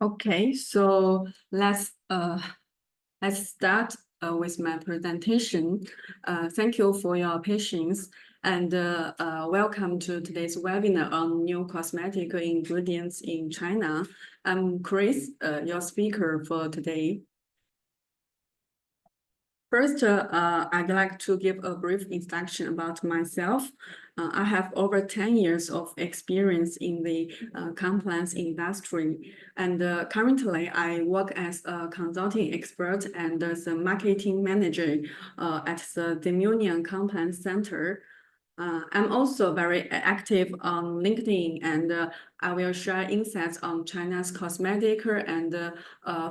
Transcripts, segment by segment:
Okay, so let's start with my presentation. Thank you for your patience and welcome to today's webinar on new cosmetic ingredients in China. I'm Chris, your speaker for today. First, I'd like to give a brief introduction about myself. I have over 10 years of experience in the compliance industry, and currently I work as a consulting expert and as a marketing manager at the ZMUni Compliance Center. I'm also very active on LinkedIn, and I will share insights on China's cosmetic and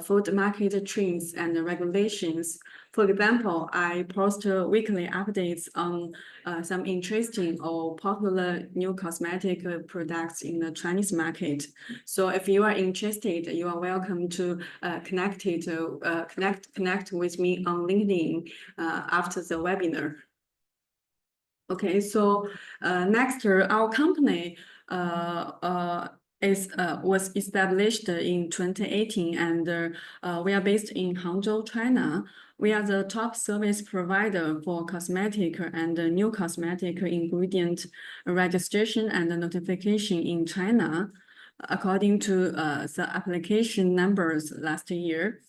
food market trends and regulations. For example, I post weekly updates on some interesting or popular new cosmetic products in the Chinese market. So if you are interested, you are welcome to connect with me on LinkedIn after the webinar. Okay, so next, our company was established in 2018, and we are based in Hangzhou, China. We are the top service provider for cosmetic and new cosmetic ingredient registration and notification in China, according to the application numbers last year.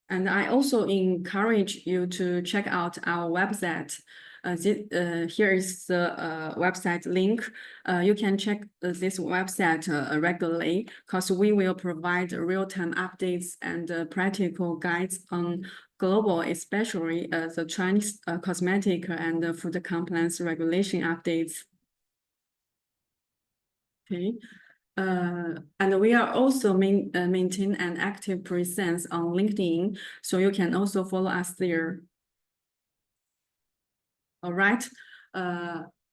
And I also encourage you to check out our website. Here is the website link. You can check this website regularly because we will provide real-time updates and practical guides on global, especially the Chinese cosmetic and food compliance regulation updates. Okay. And we are also maintain an active presence on LinkedIn, so you can also follow us there. All right.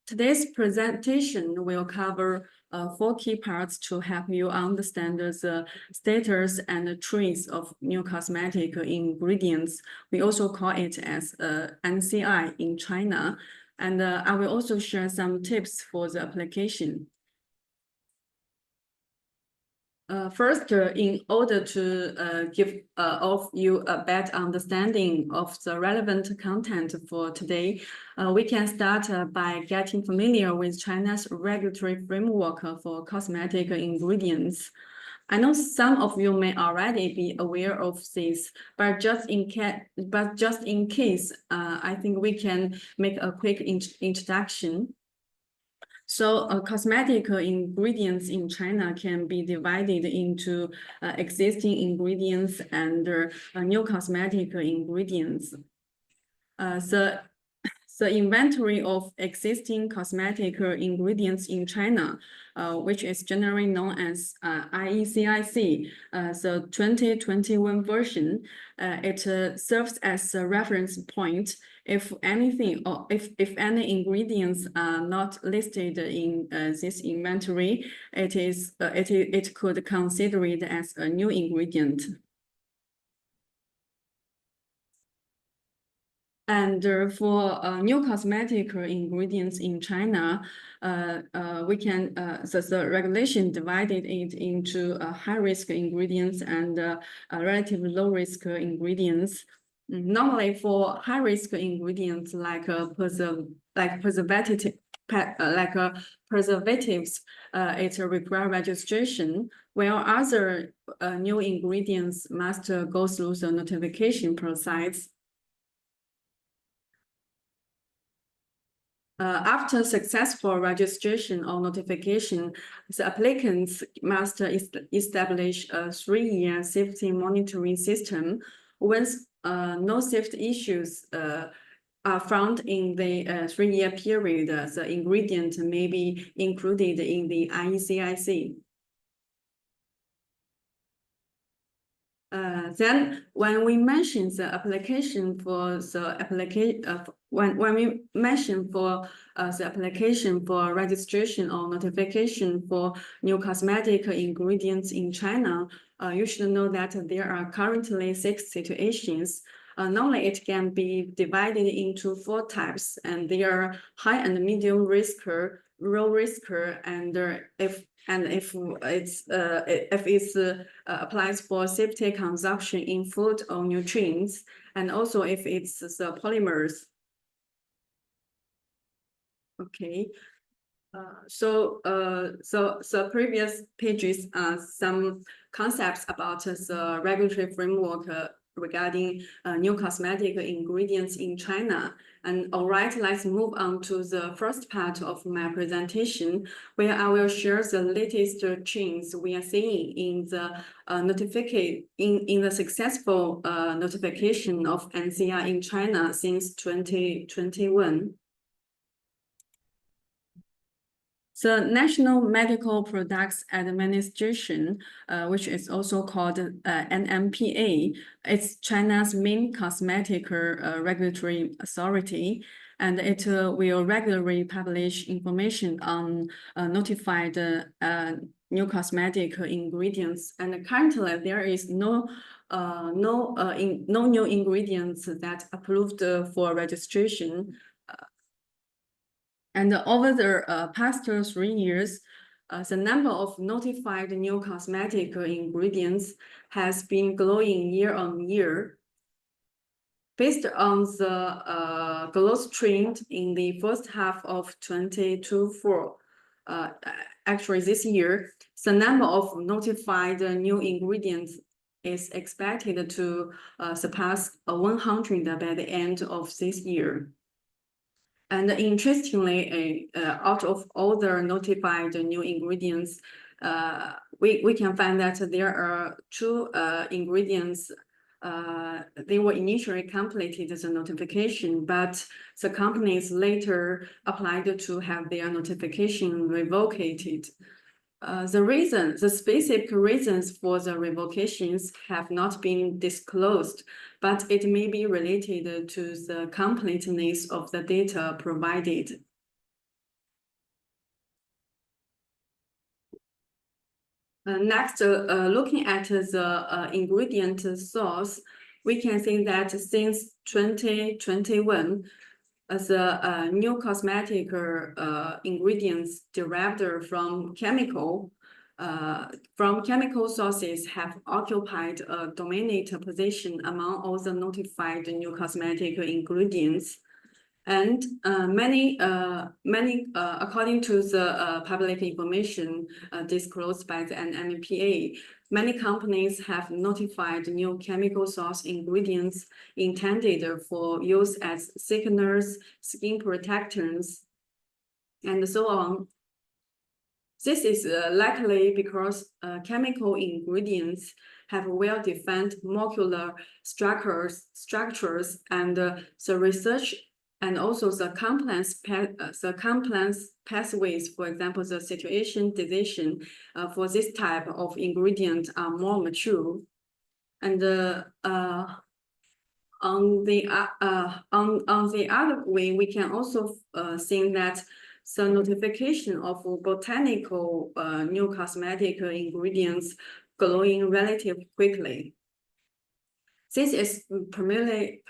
Today's presentation will cover 4 key parts to help you understand the status and the trends of new cosmetic ingredients. We also call it as NCI in China. And I will also share some tips for the application. First, in order to give of you a better understanding of the relevant content for today, we can start by getting familiar with China's regulatory framework for cosmetic ingredients. I know some of you may already be aware of this, but just in case, I think we can make a quick introduction. So cosmetic ingredients in China can be divided into existing ingredients and new cosmetic ingredients. The inventory of existing cosmetic ingredients in China, which is generally known as IECIC, the 2021 version, it serves as a reference point. If anything, or if any ingredients are not listed in this inventory, it could consider it as a new ingredient. And for new cosmetic ingredients in China, we can, the regulation divided it into high-risk ingredients and relatively low-risk ingredients. Normally, for high-risk ingredients like preservatives, it requires registration, while other new ingredients must go through the notification process. After successful registration or notification, the applicants must establish a 3-year safety monitoring system. Once no safety issues are found in the 3-year period, the ingredient may be included in the IECIC. Then, when we mention the application for the when we mention for the application for registration or notification for new cosmetic ingredients in China, you should know that there are currently 6 situations. Normally, it can be divided into 4 types, and they are high and medium risk, low risk, and if and if it applies for safety consumption in food or nutrients, and also if it's the polymers. Okay. So previous pages are some concepts about the regulatory framework regarding new cosmetic ingredients in China. And all right, let's move on to the first part of my presentation, where I will share the latest changes we are seeing in the in the successful notification of NCI in China since 2021. The National Medical Products Administration, which is also called NMPA, it's China's main cosmetic regulatory authority, and it will regularly publish information on notified new cosmetic ingredients. And currently, there is no new ingredients that approved for registration. And over the past 3 years, the number of notified new cosmetic ingredients has been growing year on year. Based on the growth trend in the first half of 2024, actually this year, the number of notified new ingredients is expected to surpass 100 by the end of this year. And interestingly, out of all the notified new ingredients, we can find that there are 2 ingredients. They were initially completed the notification, but the companies later applied to have their notification revoked. The specific reasons for the revocations have not been disclosed, but it may be related to the completeness of the data provided. Next, looking at the ingredient source, we can see that since 2021, the new cosmetic ingredients derived from chemical sources have occupied a dominant position among all the notified new cosmetic ingredients. And many, according to the public information disclosed by the NMPA, many companies have notified new chemical source ingredients intended for use as thickeners, skin protectors, and so on. This is likely because chemical ingredients have well-defined molecular structures, and the research and also the compliance pathways, for example, the situation decision for this type of ingredient are more mature. And on the other way, we can also think that the notification of botanical new cosmetic ingredients growing relatively quickly. This is primarily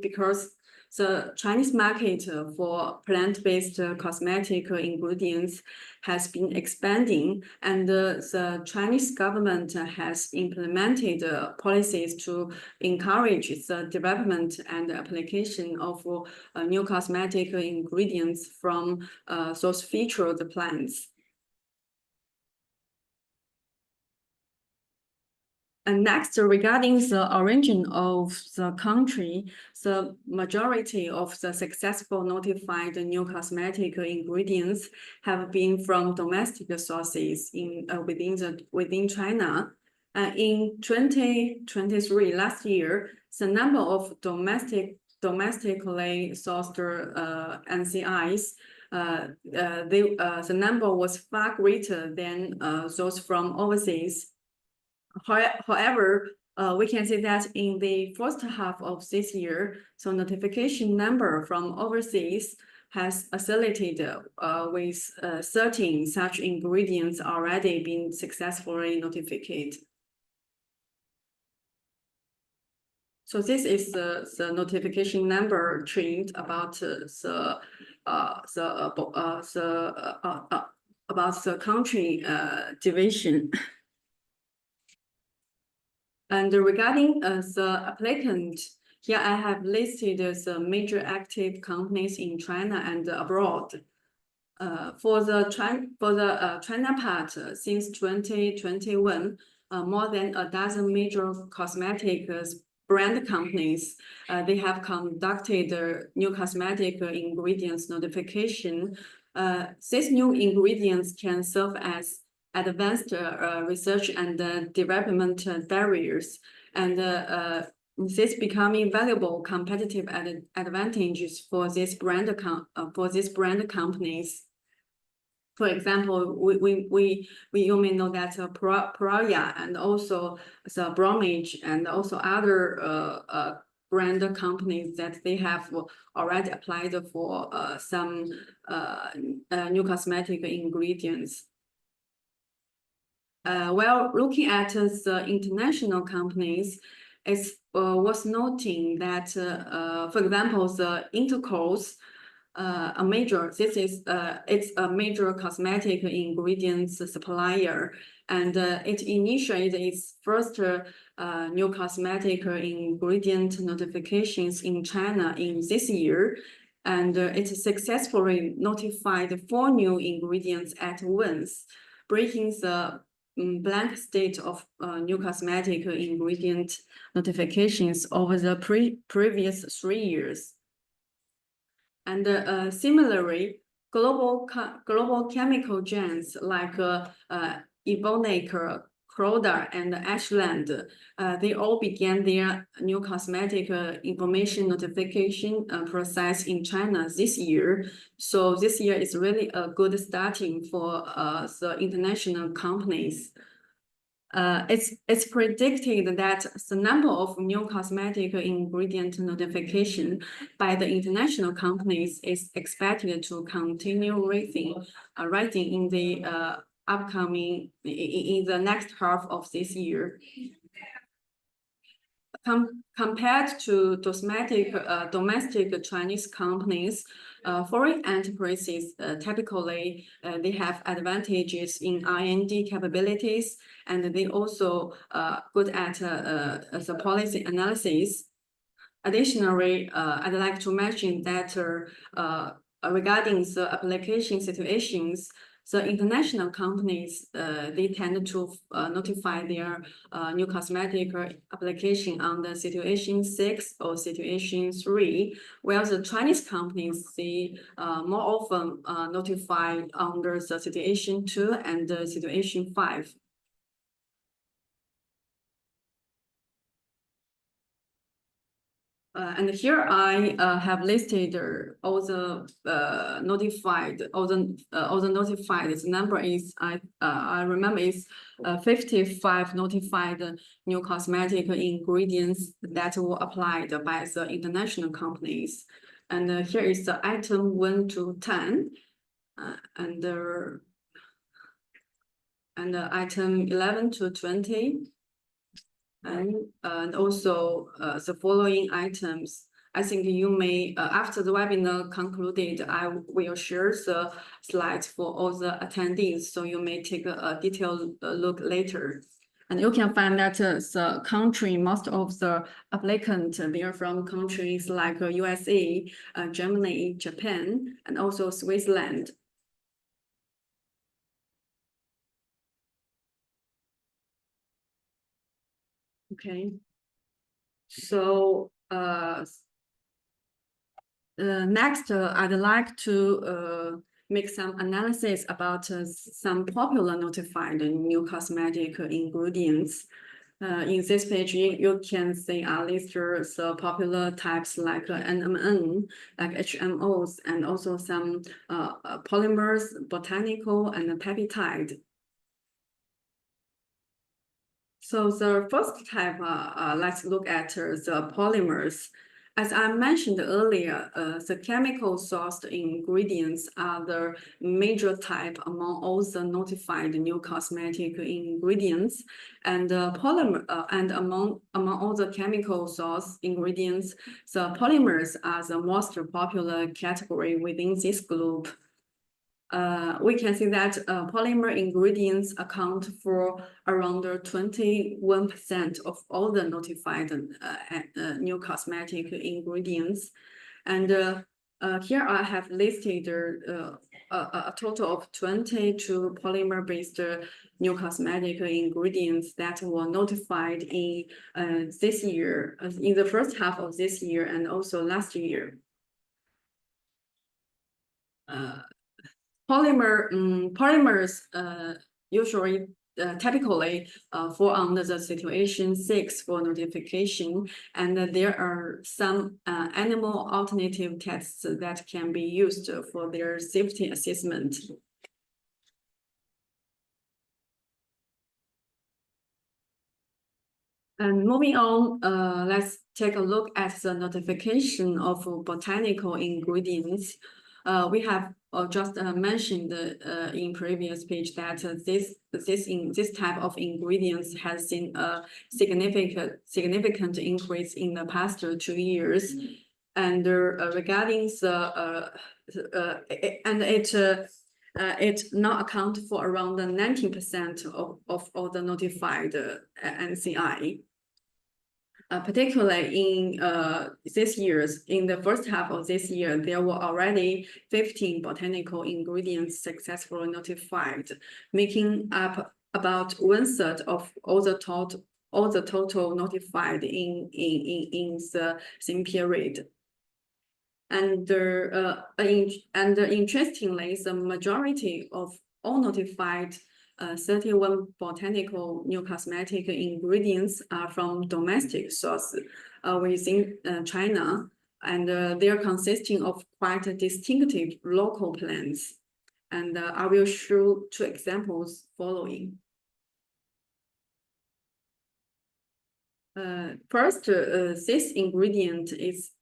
because the Chinese market for plant-based cosmetic ingredients has been expanding, and the Chinese government has implemented policies to encourage the development and application of new cosmetic ingredients from those featured plants. And next, regarding the origin of the country, the majority of the successful notified new cosmetic ingredients have been from domestic sources within China. In 2023, last year, the number of domestically sourced NCIs, the number was far greater than those from overseas. However, we can see that in the first half of this year, so notification number from overseas has accelerated with 13 such ingredients already being successfully notified. So this is the notification number trend about about the country division. And regarding the applicant, here I have listed the major active companies in China and abroad. For the China part, since 2021, more than a dozen major cosmetic brand companies, they have conducted new cosmetic ingredients notification. These new ingredients can serve as advanced research and development barriers, and this becoming valuable competitive advantages for these brand companies. For example, you may know that Proya and also the Bromage and also other brand companies that they have already applied for some new cosmetic ingredients. While looking at the international companies, it's worth noting that, for example, the Intercourse, it's a major cosmetic ingredients supplier, and it initiated its first new cosmetic ingredient notifications in China in this year, and it successfully notified 4 new ingredients at once, breaking the blank state of new cosmetic ingredient notifications over the previous 3 years. And similarly, global chemical giants like Evonik, Croda, and Ashland, they all began their new cosmetic information notification process in China this year. So this year is really a good starting for the international companies. It's predicted that the number of new cosmetic ingredient notification by the international companies is expected to continue rising in the in the next half of this year. Compared to domestic Chinese companies, foreign enterprises typically they have advantages in R&D capabilities, and they also good at the policy analysis. Additionally, I'd like to mention that regarding the application situations, the international companies, they tend to notify their new cosmetic application on the situation 6 or situation 3, while the Chinese companies, they more often notify under the situation 2 and the situation 5. And here I have listed all the notified. The number is I remember is 55 notified new cosmetic ingredients that were applied by the international companies. And here is the item 1 to 10, and item 11 to 20. And also the following items. I think you may, after the webinar concluded, I will share the slides for all the attendees, so you may take a detailed look later. And you can find that the country, most of the applicants, they are from countries like USA, Germany, Japan, and also Switzerland. Okay, so next, I'd like to make some analysis about some popular notified new cosmetic ingredients. In this page, you can see I list the popular types like NMN, like HMOs, and also some polymers, botanical, and peptide. So the first type, let's look at the polymers. As I mentioned earlier, the chemical sourced ingredients are the major type among all the notified new cosmetic ingredients, and polymer and among all the chemical source ingredients, the polymers are the most popular category within this group. we can see that polymer ingredients account for around 21% of all the notified new cosmetic ingredients. And here I have listed a total of 22 polymer-based new cosmetic ingredients that were notified in this year, in the first half of this year and also last year. Polymers usually typically fall under the situation 6 for notification, and there are some animal alternative tests that can be used for their safety assessment. And moving on, let's take a look at the notification of botanical ingredients. We have just mentioned in previous page that this type of ingredients has seen a significant increase in the past 2 years, and regarding the it now accounts for around 19% of all the notified NCI. Particularly in in the first half of this year, there were already 15 botanical ingredients successfully notified, making up about 1/3 of all the total notified in the same period. And interestingly, the majority of all notified 31 botanical new cosmetic ingredients are from domestic sources within China, and they're consisting of quite distinctive local plants. And I will show 2 examples following. First, this ingredient is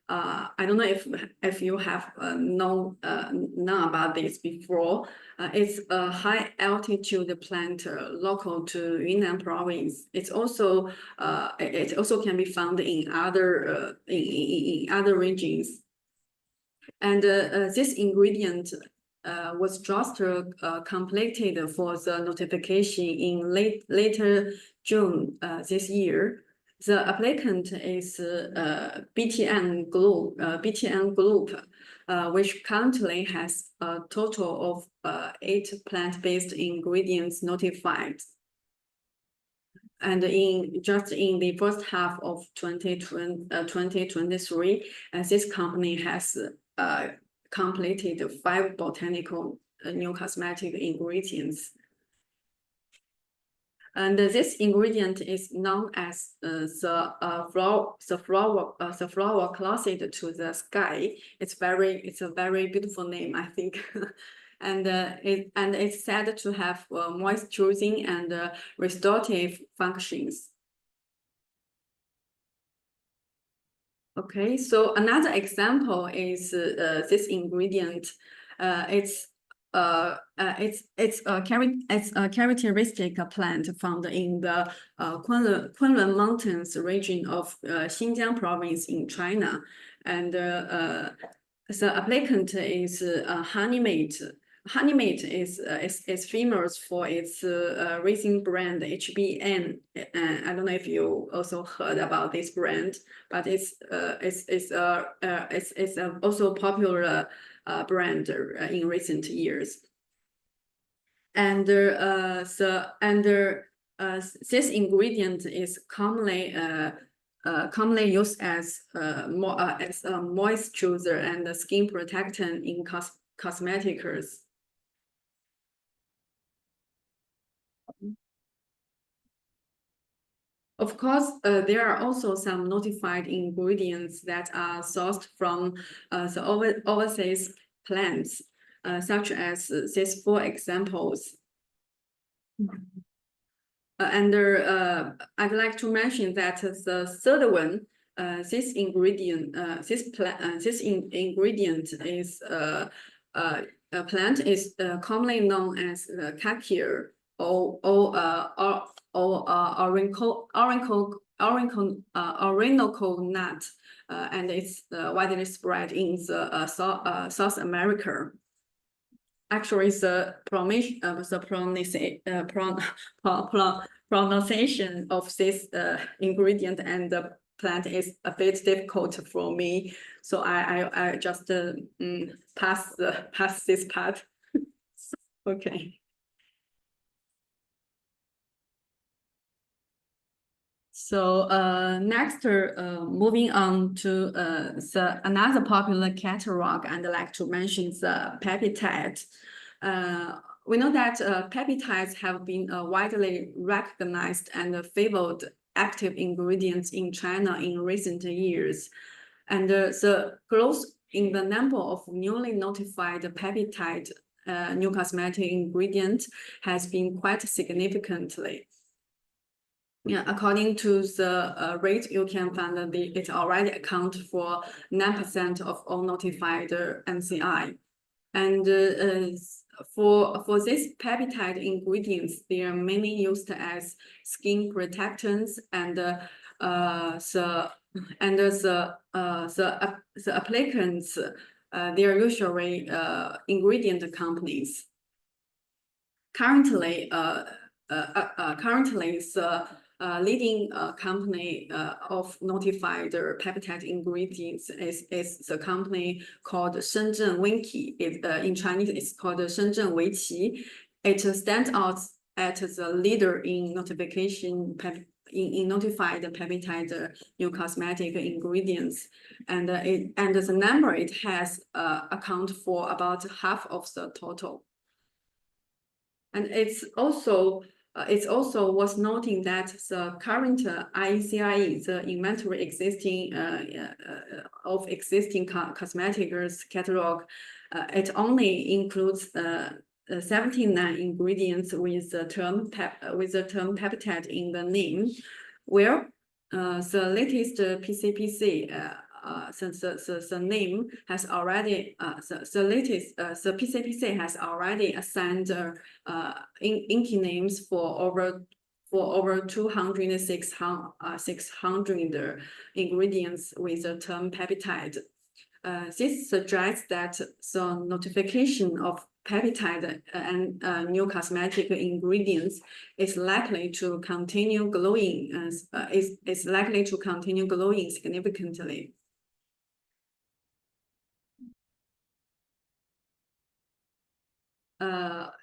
I don't know if you have known about this before. It's a high altitude plant local to Yunnan province. It also can be found in other regions. And this ingredient was just completed for the notification in later June this year. The applicant is BTN Group, which currently has a total of 8 plant-based ingredients notified. And just in the first half of 2023, this company has completed 5 botanical new cosmetic ingredients. And this ingredient is known as the flower closet to the sky. It's a very beautiful name, I think. And it's said to have moisturizing and restorative functions. Okay, so another example is this ingredient. It's a characteristic plant found in the Kunlun Mountains region of Xinjiang province in China, and the applicant is Honeymate. Honeymate is famous for its racing brand HBN. I don't know if you also heard about this brand, but it's also popular brand in recent years. And this ingredient is commonly used as a moisturizer and skin protectant in cosmetics. Of course, there are also some notified ingredients that are sourced from the overseas plants, such as these 4 examples. And I'd like to mention that the third one, this ingredient is a plant is commonly known as kakir or Orinoco nut, and it's widely spread in South America. actually the pronunciation of this ingredient and the plant is a bit difficult for me, so I just pass this part. Okay. So next, moving on to another popular catalog, and I'd like to mention the peptide. We know that peptides have been widely recognized and favored active ingredients in China in recent years. And the growth in the number of newly notified peptide new cosmetic ingredients has been quite significantly. Yeah, according to the rate, you can find that it already accounts for 9% of all notified NCI. And for these peptide ingredients, they are mainly used as skin protectants, and the applicants, they are usually ingredient companies. Currently, the leading company of notified peptide ingredients is the company called ZMUni. In Chinese, it's called Shenzhen Weiqi. It stands out as the leader in notification in notified peptide new cosmetic ingredients, and the number it has account for about half of the total. And it's also worth noting that the current IECIE, the inventory existing of existing cosmetics catalog, it only includes 79 ingredients with the term peptide in the name, where the latest PCPC. Since the name has already the PCPC has already assigned inky names for over 600 ingredients with the term peptide. This suggests that the notification of peptide and new cosmetic ingredients is likely to continue growing significantly.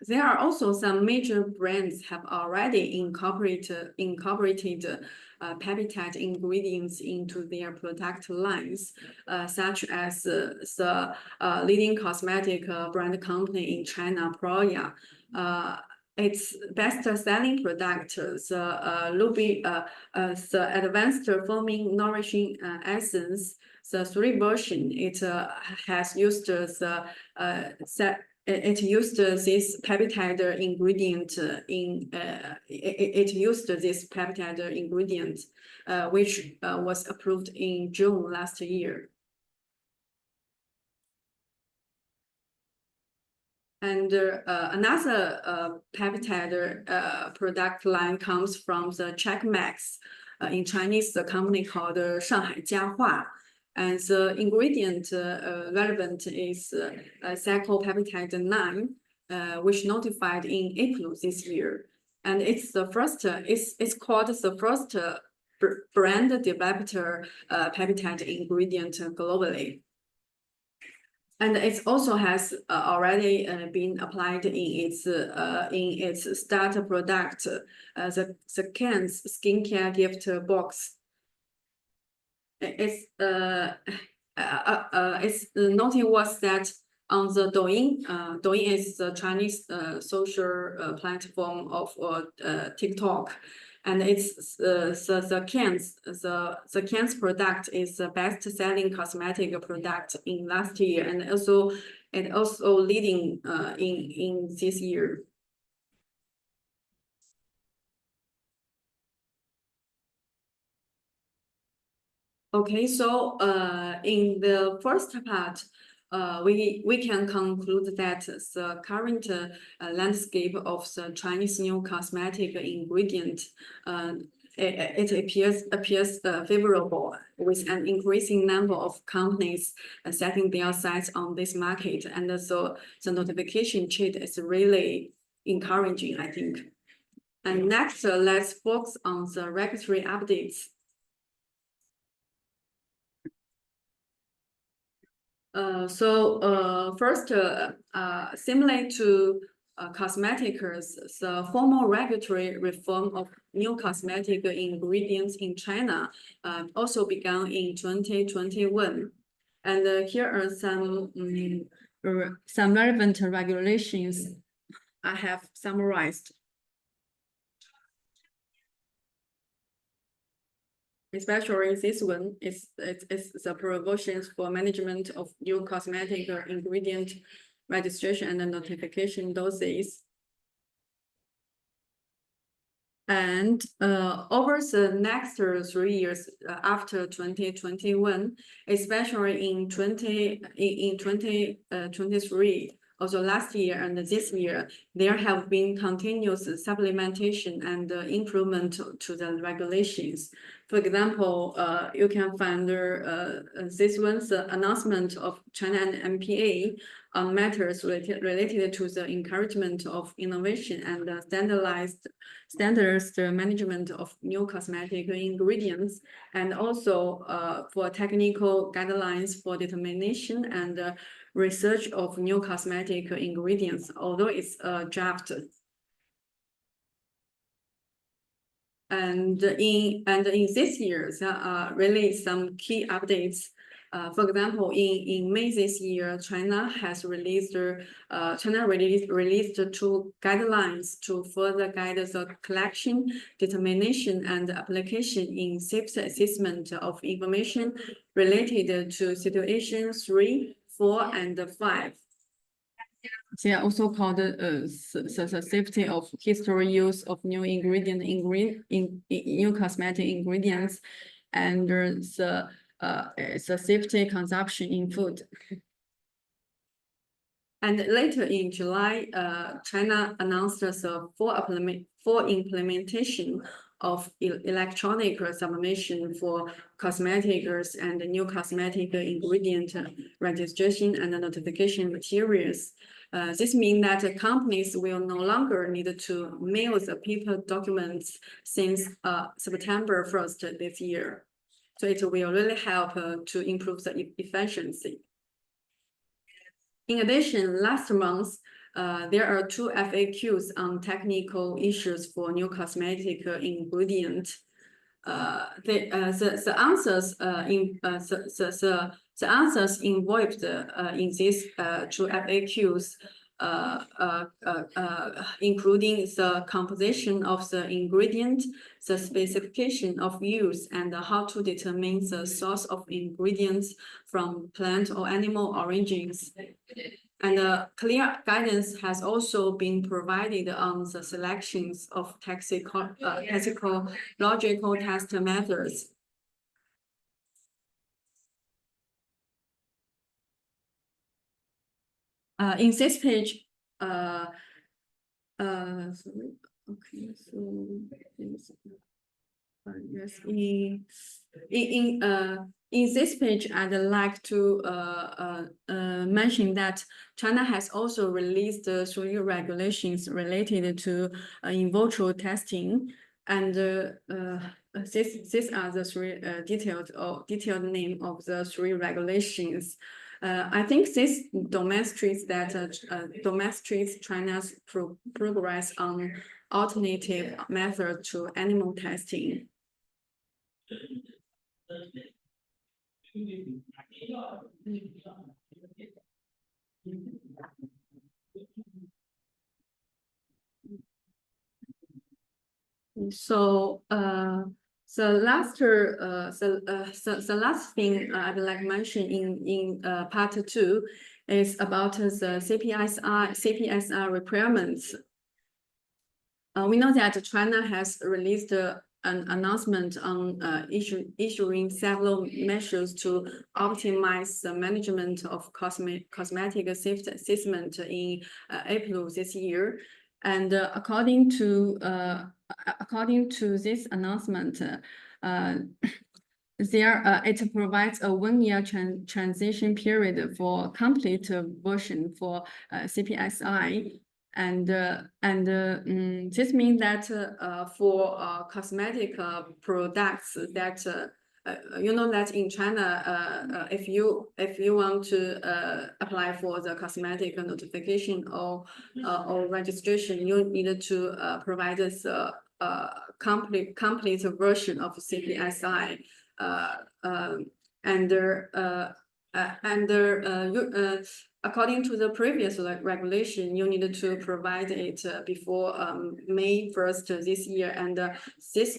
There are also some major brands have already incorporated peptide ingredients into their product lines, such as the leading cosmetic brand company in China, Proya. Its best-selling product, the advanced foaming nourishing essence, the 3 version, it has used it used this peptide ingredient which was approved in June last year. And another peptide product line comes from the Checkmax, in Chinese, the company called Shanghai Jiahua. And the ingredient relevant is cyclopeptide 9, which notified in April this year. And it's the first, it's called the first brand developed peptide ingredient globally. And it also has already been applied in its starter product, the Can's skincare gift box. It's noting was that on the Douyin, Douyin is the Chinese social platform of TikTok, and it's the Can's product is the best-selling cosmetic product in last year, and also leading in this year. Okay, so in the first part, we can conclude that the current landscape of the Chinese new cosmetic ingredient it appears favorable, with an increasing number of companies setting their sights on this market, and so the notification trend is really encouraging, I think. And next, let's focus on the regulatory updates. First, similar to cosmetics, the formal regulatory reform of new cosmetic ingredients in China also began in 2021. And here are some relevant regulations I have summarized. Especially this one is the provisions for management of new cosmetic ingredient registration and notification doses. And over the next 3 years after 2021, especially in 2023, also last year and this year, there have been continuous supplementation and improvement to the regulations. For example, you can find this one's announcement of China and MPA on matters related to the encouragement of innovation and standards management of new cosmetic ingredients, and also for technical guidelines for determination and research of new cosmetic ingredients, although it's a draft. And in this year, there are really some key updates. For example, in May this year, China released 2 guidelines to further guide the collection, determination, and application in safety assessment of information related to situation 3, 4, and 5. They are also called the safety of history use of new new cosmetic ingredients, and the safety consumption in food. And later in July, China announced the full implementation of electronic submission for cosmetics and new cosmetic ingredient registration and notification materials. This means that companies will no longer need to mail the paper documents since September 1st this year. So it will really help to improve the efficiency. In addition, last month, there are 2 FAQs on technical issues for new cosmetic ingredient. The answers involved in these 2 FAQs, including the composition of the ingredient, the specification of use, and how to determine the source of ingredients from plant or animal origins. And clear guidance has also been provided on the selections of toxicological test methods. In this page, sorry. Okay, so yes, in this page, I'd like to mention that China has also released 3 regulations related to in vitro testing, and these are the 3 detailed name of the 3 regulations. I think this demonstrates China's progress on alternative methods to animal testing. So the last thing I'd like to mention in part 2 is about the CPSR requirements. We know that China has released an announcement on issuing several measures to optimize the management of cosmetic safety assessment in April this year. And according to this announcement, it provides a 1-year transition period for complete version for CPSI. And this means that for cosmetic products that you know that in China, if you want to apply for the cosmetic notification or registration, you need to provide us complete version of CPSI. According to the previous regulation, you need to provide it before May 1st this year, and this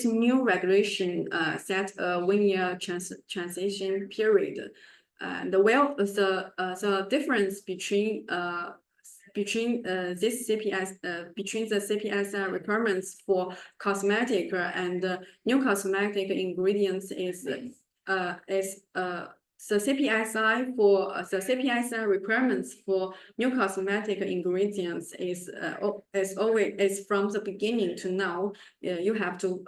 new regulation set a 1-year transition period. And the difference between this between the CPSI requirements for cosmetic and new cosmetic ingredients is the CPSI requirements for new cosmetic ingredients is always from the beginning to now. You have to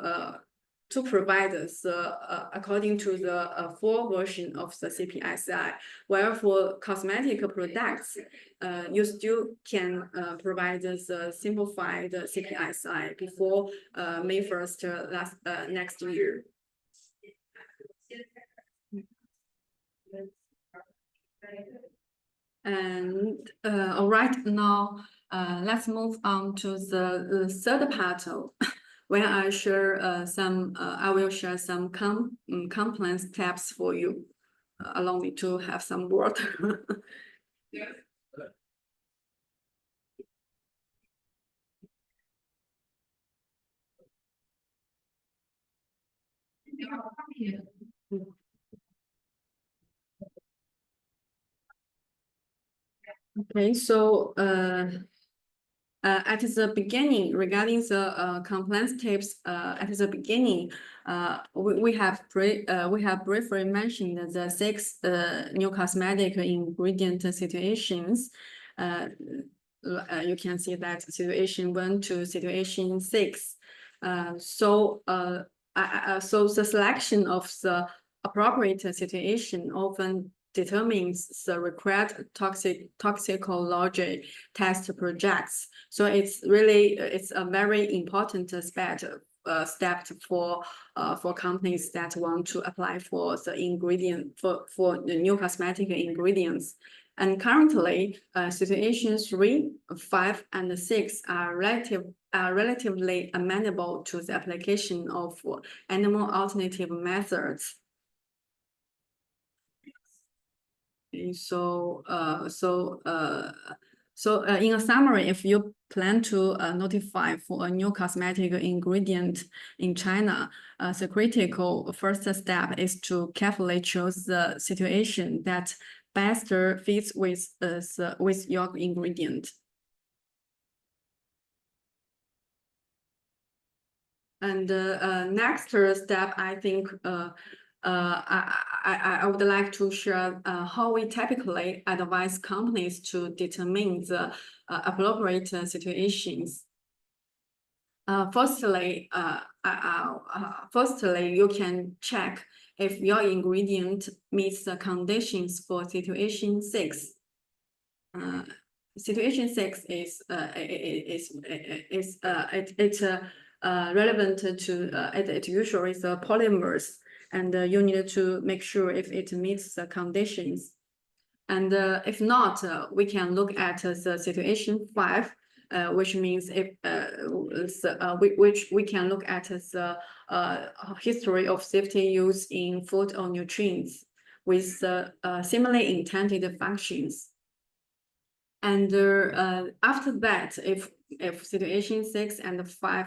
provide us according to the full version of the CPSI. While for cosmetic products, you still can provide us a simplified CPSI before May 1st next year. And all right, now let's move on to the third part where I share I will share some compliance tips for you. Allow me to have some water. Okay, so at the beginning, regarding the compliance tips, at the beginning, we have briefly mentioned the 6 new cosmetic ingredient situations. You can see that situation 1 to situation 6. So the selection of the appropriate situation often determines the required toxicology test projects. So it's a very important step for companies that want to apply for the ingredient for the new cosmetic ingredients. And currently, situation 3, 5, and 6 are relatively amenable to the application of animal alternative methods. So in a summary, if you plan to notify for a new cosmetic ingredient in China, the critical first step is to carefully choose the situation that best fits with your ingredient. And next step, I think I would like to share how we typically advise companies to determine the appropriate situations. Firstly, you can check if your ingredient meets the conditions for situation 6. Situation 6 is relevant to it usually is polymers. And you need to make sure if it meets the conditions. And if not, we can look at the situation 5, which means which we can look at the history of safety use in food or nutrients with similarly intended functions. And after that, if situation 6 and 5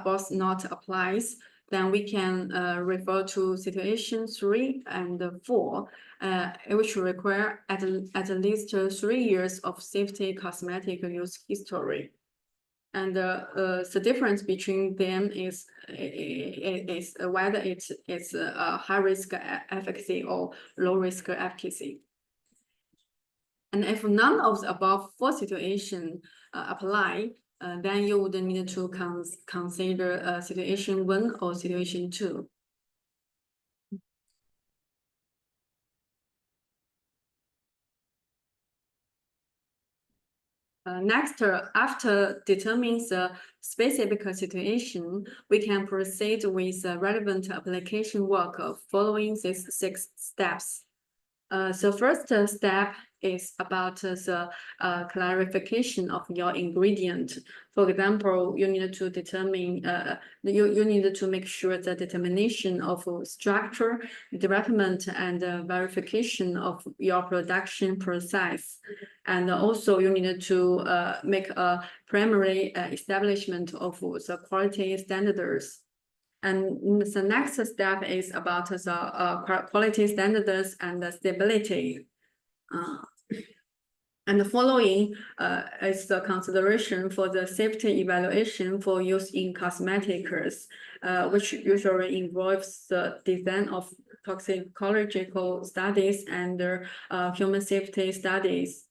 both not applies, then we can refer to situation 3 and 4, which require at least 3 years of safety cosmetic use history. And the difference between them is whether it's a high risk efficacy or low risk efficacy. And if none of the above four situations apply, then you would need to consider situation 1 or situation 2. Next, after determining the specific situation, we can proceed with relevant application work following these 6 steps. The first step is about the clarification of your ingredient. For example, you need to determine, you need to make sure the determination of structure, development, and verification of your production process. And also you need to make a primary establishment of the quality standards. And the next step is about the quality standards and the stability. And the following is the consideration for the safety evaluation for use in cosmetics, which usually involves the design of toxicological studies and human safety studies.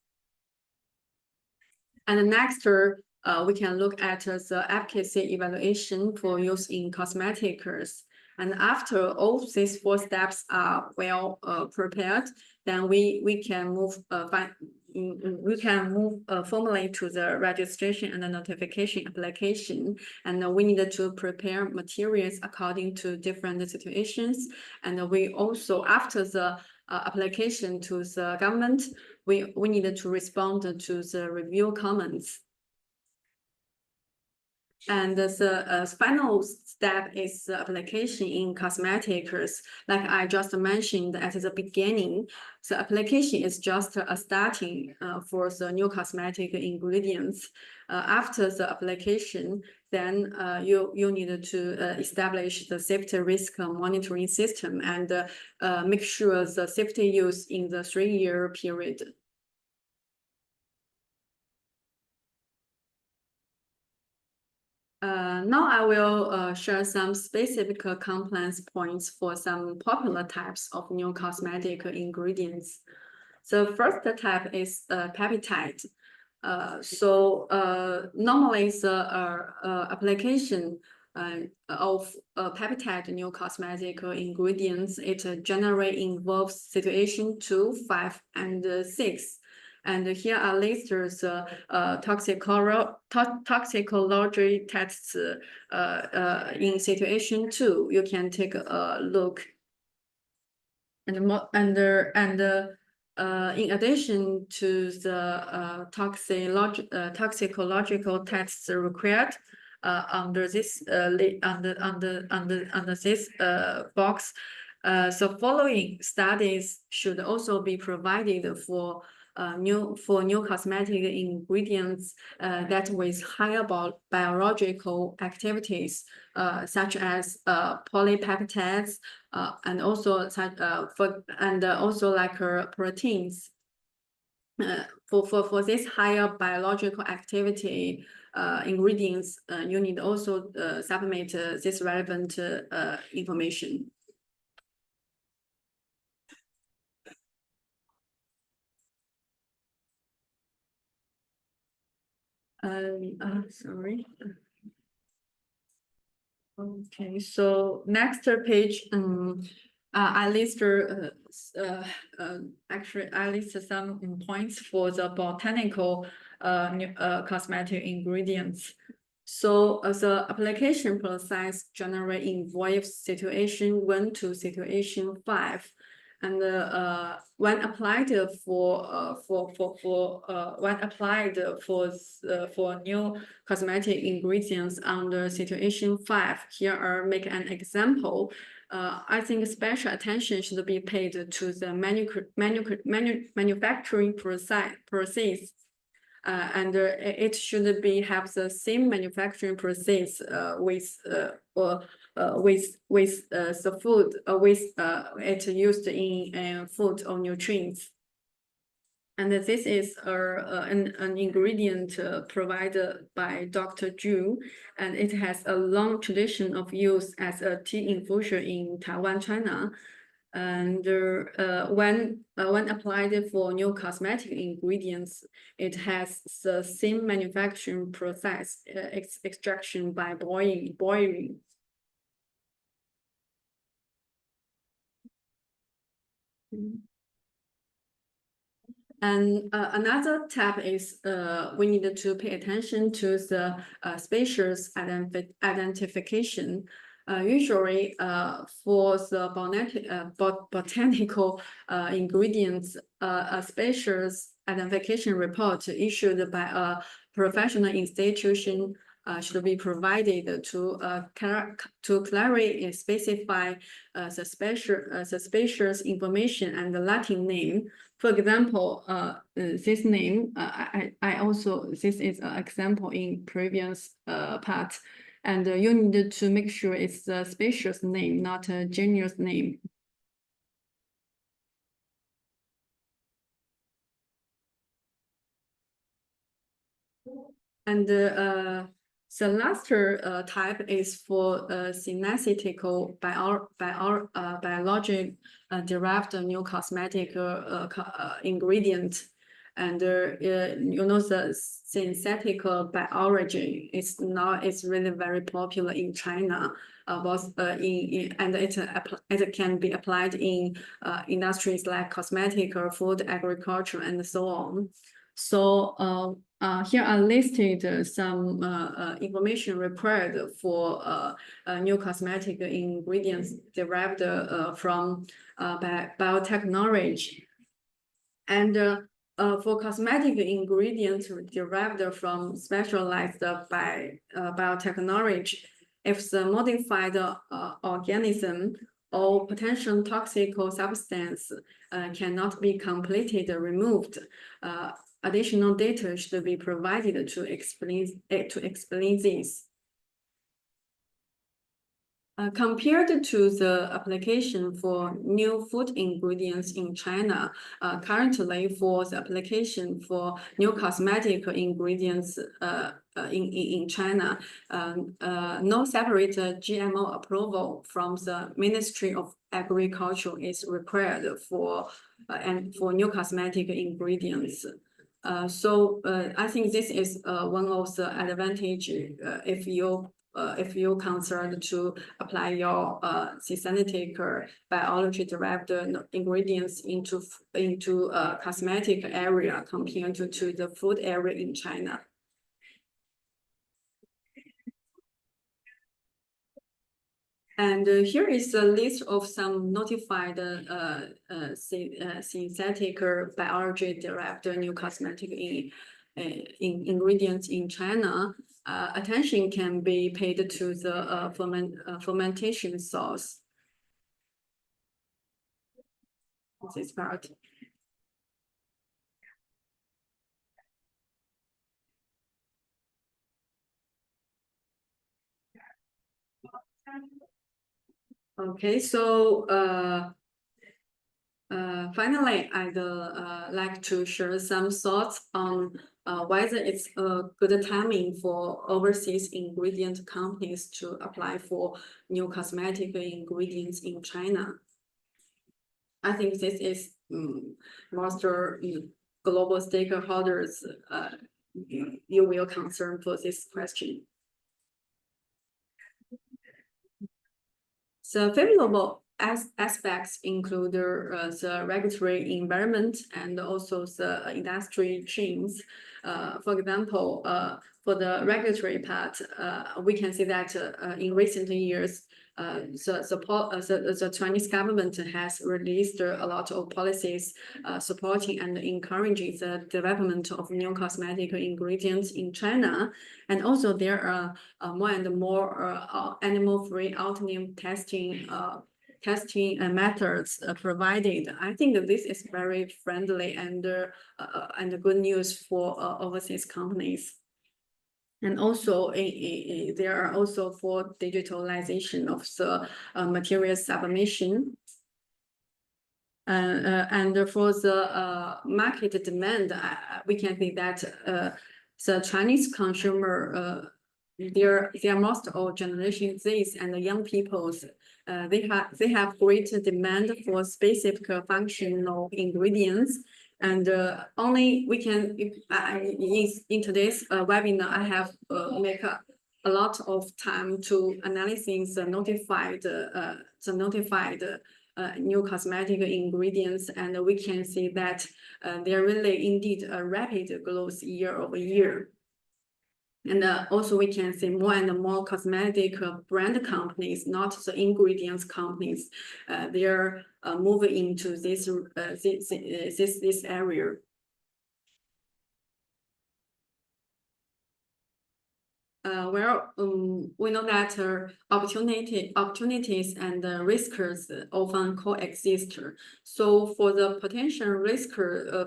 And next, we can look at the efficacy evaluation for use in cosmetics. And after all these 4 steps are well prepared, then we can move formally to the registration and the notification application. And we need to prepare materials according to different situations. And we also, after the application to the government, we needed to respond to the review comments. And the final step is the application in cosmetics. Like I just mentioned at the beginning, the application is just a starting for the new cosmetic ingredients. After the application, then you need to establish the safety risk monitoring system and make sure the safety use in the 3-year period. Now I will share some specific compliance points for some popular types of new cosmetic ingredients. The first type is peptide. Normally the application of peptide new cosmetic ingredients, it generally involves situation 2, 5, and 6. And here are listed toxicology tests in situation 2. You can take a look. And in addition to the toxicological tests required under this this box, the following studies should also be provided for new cosmetic ingredients that with higher biological activities, such as polypeptides, and also like proteins. For this higher biological activity ingredients, you need also submit this relevant information. Sorry. Okay, so next page, I list actually I list some points for the botanical cosmetic ingredients. So the application process generally involves situation 1 to situation 5. And when applied for new cosmetic ingredients under situation 5, here are make an example. I think special attention should be paid to the manufacturing process. And it should have the same manufacturing process with the food it used in food or nutrients. And this is an ingredient provided by Dr. Zhu, and it has a long tradition of use as a tea infusion in Taiwan, China. And when applied for new cosmetic ingredients, it has the same manufacturing process, extraction by boiling. And another tab is we need to pay attention to the species identification. Usually for the botanical ingredients, a species identification report issued by a professional institution should be provided to clearly specify the species information and the Latin name. For example, this name, this is an example in previous part, and you need to make sure it's the species name, not a genus name. And the last type is for synthetical biologic derived new cosmetic ingredient. And you know, the synthetic biology is really very popular in China. And it can be applied in industries like cosmetic or food, agriculture, and so on. So here are listed some information required for new cosmetic ingredients derived from biotechnology. And for cosmetic ingredients derived from specialized biotechnology, if the modified organism or potential toxic substance cannot be completely removed, additional data should be provided to explain this. Compared to the application for new food ingredients in China, currently for the application for new cosmetic ingredients in China, no separate GMO approval from the Ministry of Agriculture is required for new cosmetic ingredients. So I think this is one of the advantages if you're concerned to apply your synthetic biology derived ingredients into cosmetic area compared to the food area in China. And here is a list of some notified synthetic biology derived new cosmetic ingredients in China. Attention can be paid to the fermentation source. This part. Okay, so finally, I'd like to share some thoughts on whether it's a good timing for overseas ingredient companies to apply for new cosmetic ingredients in China. I think this is most global stakeholders you will concern for this question. So favorable aspects include the regulatory environment and also the industry chains. For example, for the regulatory part, we can see that in recent years, the Chinese government has released a lot of policies supporting and encouraging the development of new cosmetic ingredients in China. And also there are more and more animal-free alternative testing methods provided. I think that this is very friendly and good news for overseas companies. And also, there are also for digitalization of the material submission. And for the market demand, we can see that the Chinese consumer they're most of Generation Zs and the young peoples. They have great demand for specific functional ingredients, and only we can in today's webinar I have make a lot of time to analyze the notified new cosmetic ingredients, and we can see that they're really indeed a rapid growth year-over-year. And also we can see more and more cosmetic brand companies, not the ingredients companies, they're moving into this area. We know that opportunities and risks often coexist. So for the potential risk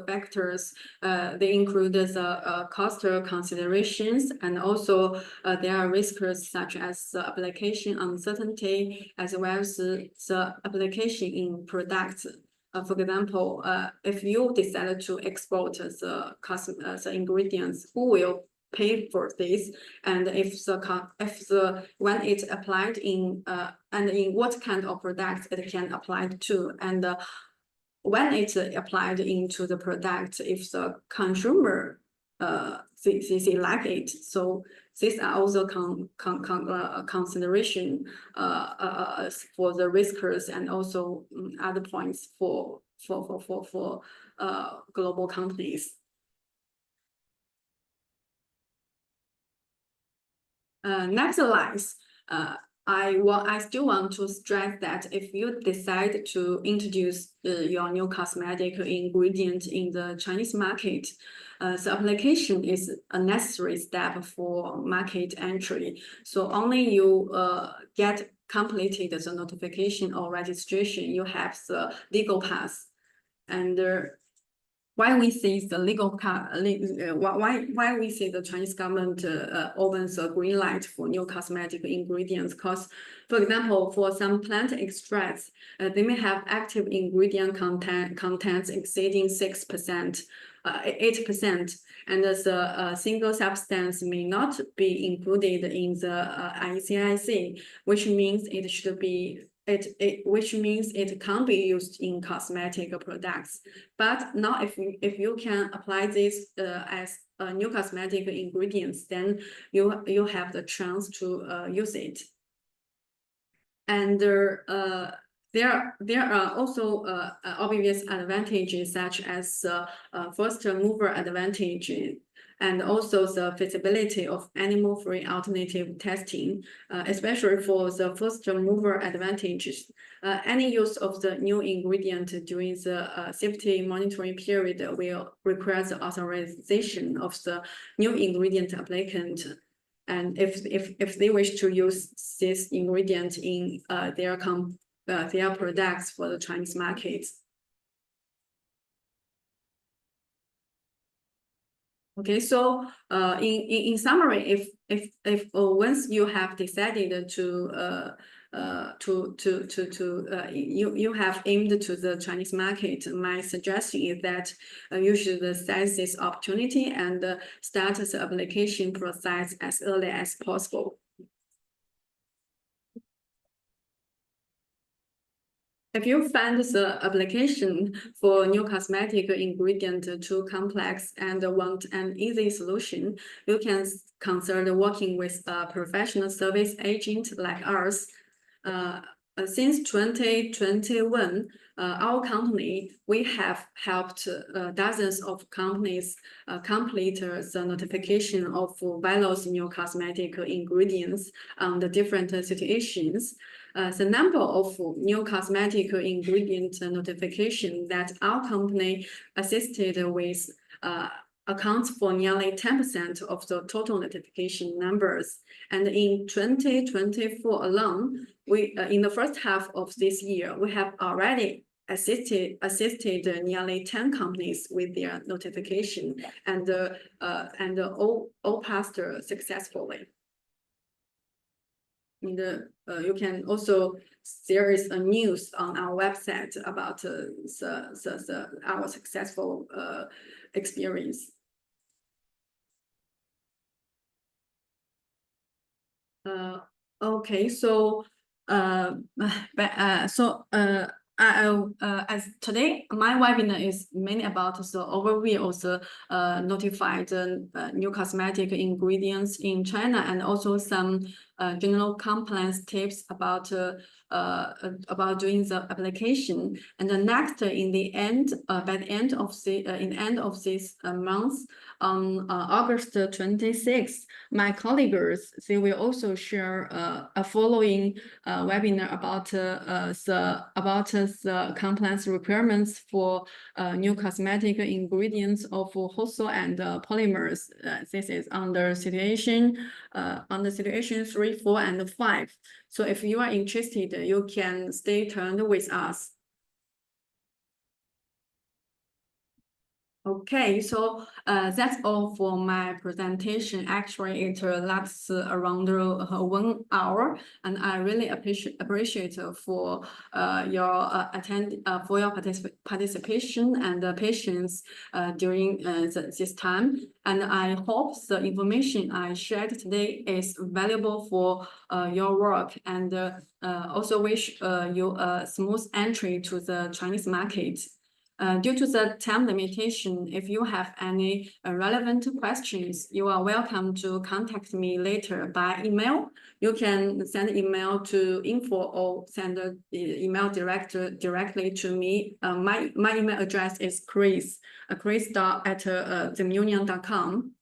factors, they include the cost considerations, and also there are risks such as the application uncertainty, as well as the application in products. For example, if you decide to export the ingredients, who will pay for this, and when it's applied in and in what kind of products it can apply to, and when it's applied into the product, if the consumer they like it. So these are also consideration for the risks, and also other points for global companies. Next slide. I still want to stress that if you decide to introduce your new cosmetic ingredient in the Chinese market, the application is a necessary step for market entry. So only you get completed the notification or registration, you have the legal path. And why we see the why we see the Chinese government opens a green light for new cosmetic ingredients? Because, for example, for some plant extracts, they may have active ingredient contents exceeding 6%, 8%, and the single substance may not be included in the ICIC, which means it should be. Which means it can't be used in cosmetic products. But now if you can apply this as a new cosmetic ingredients, then you have the chance to use it. And there are also obvious advantages, such as first mover advantage, and also the feasibility of animal-free alternative testing, especially for the first mover advantages. Any use of the new ingredient during the safety monitoring period will require the authorization of the new ingredient applicant. And if they wish to use this ingredient in their products for the Chinese market. Okay, so in summary, if once you have decided to you have aimed to the Chinese market, my suggestion is that you should seize this opportunity and start the application process as early as possible. If you find the application for new cosmetic ingredient too complex and want an easy solution, you can consider working with a professional service agent like ours. Since 2021, our company, we have helped dozens of companies complete the notification of various new cosmetic ingredients on the different situations. The number of new cosmetic ingredient notification that our company assisted with accounts for nearly 10% of the total notification numbers. And in 2024 alone, we in the first half of this year, we have already assisted nearly 10 companies with their notification, and all passed successfully. And you can also, there is a news on our website about our successful experience. Okay, so as today my webinar is mainly about the overview of the notified new cosmetic ingredients in China, and also some general compliance tips about doing the application. And the next, in the end, by the end of this month, on August 26th, my colleagues, they will also share a following webinar about the compliance requirements for new cosmetic ingredients of hosol and polymers. This is under situation 3, 4, and 5. So if you are interested, you can stay tuned with us. Okay, so that's all for my presentation. Actually, it lasts around 1 hour, and I really appreciate for your participation and patience during this time. And I hope the information I shared today is valuable for your work, and also wish you a smooth entry to the Chinese market. Due to the time limitation, if you have any relevant questions, you are welcome to contact me later by email. You can send email to info or send an email directly to me. My email address is chris@zmuni.com.